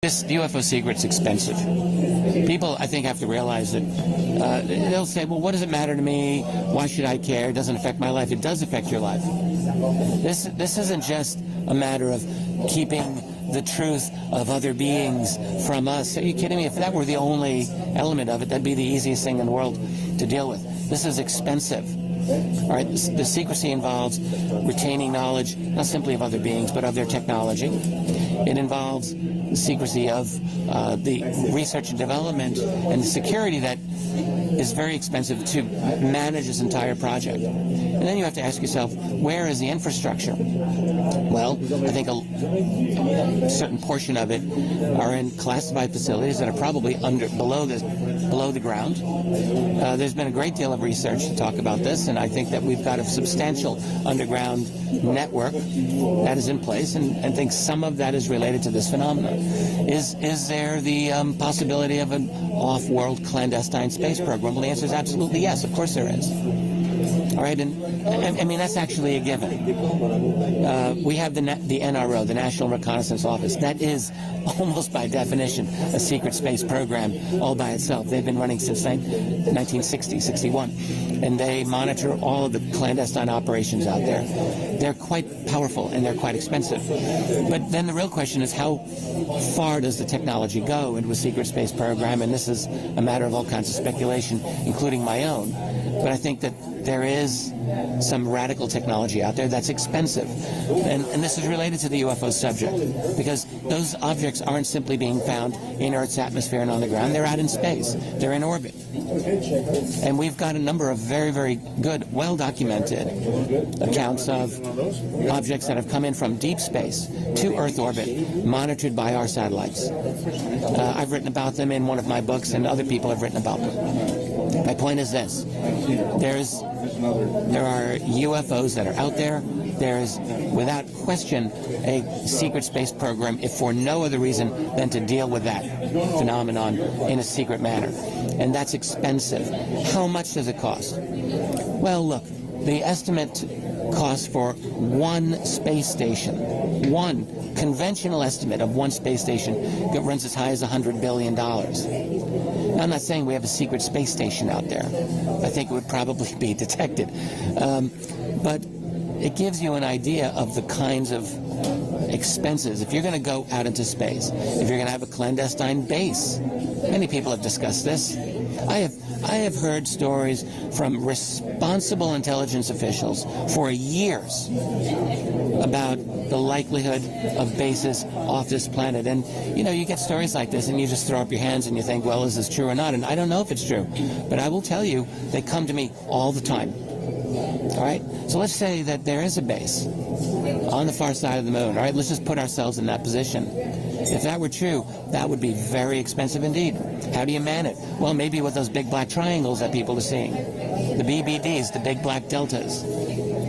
This UFO secret's expensive. People, I think, have to realize that they'll say, well, what does it matter to me? Why should I care? It doesn't affect my life. It does affect your life. This isn't just a matter of keeping the truth of other beings from us. Are you kidding me? If that were the only element of it, that'd be the easiest thing in the world to deal with. This is expensive. All right, the secrecy involves retaining knowledge, not simply of other beings, but of their technology. It involves the secrecy of the research and development and the security that is very expensive to manage this entire project. And then you have to ask yourself, where is the infrastructure? Well, I think a certain portion of it are in classified facilities that are probably below the ground. There's been a great deal of research to talk about this, and I think that we've got a substantial underground network that is in place, and I think some of that is related to this phenomenon. Is there the possibility of an off-world clandestine space program? Well, the answer is absolutely yes. Of course there is. All right, and I mean, that's actually a given. We have the NRO, the National Reconnaissance Office. That is almost by definition a secret space program all by itself. They've been running since 1960, 61, and they monitor all of the clandestine operations out there. They're quite powerful and they're quite expensive. But then the real question is, how far does the technology go into a secret space program? And this is a matter of all kinds of speculation, including my own. But I think that there is some radical technology out there that's expensive. And this is related to the UFO subject, because those objects aren't simply being found in Earth's atmosphere and on the ground. They're out in space. They're in orbit. And we've got a number of very, very good, well-documented accounts of objects that have come in from deep space to Earth orbit, monitored by our satellites. I've written about them in one of my books, and other people have written about them. My point is this. There are UFOs that are out there. There is, without question, a secret space program, if for no other reason than to deal with that phenomenon in a secret manner. And that's expensive. How much does it cost? Well, look, the estimate cost for one space station, one conventional estimate of one space station, runs as high as $100 billion. Now, I'm not saying we have a secret space station out there. I think it would probably be detected. But it gives you an idea of the kinds of expenses. If you're going to go out into space, if you're going to have a clandestine base, many people have discussed this. I have heard stories from responsible intelligence officials for years about the likelihood of bases off this planet. And, you know, you get stories like this and you just throw up your hands and you think, well, is this true or not? And I don't know if it's true, but I will tell you, they come to me all the time. All right? So let's say that there is a base on the far side of the moon. All right? Let's just put ourselves in that position. If that were true, that would be very expensive indeed. How do you man it? Well, maybe with those big black triangles that people are seeing. The BBDs, the big black deltas,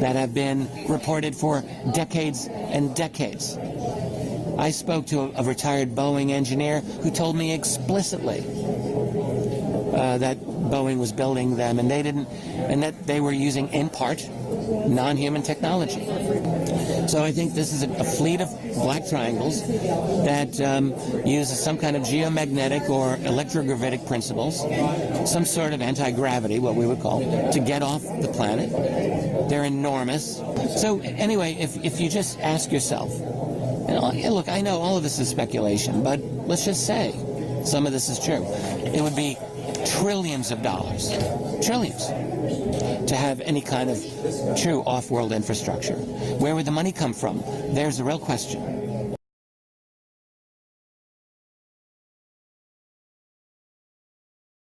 that have been reported for decades and decades. I spoke to a retired Boeing engineer who told me explicitly that Boeing was building them, and that they were using, in part, non-human technology. So I think this is a fleet of black triangles that uses some kind of geomagnetic or electrogravitic principles, some sort of anti-gravity, what we would call, to get off the planet. They're enormous. So anyway, if you just ask yourself, and look, I know all of this is speculation, but let's just say some of this is true. It would be trillions of dollars, trillions, to have any kind of true off-world infrastructure. Where would the money come from? There's the real question.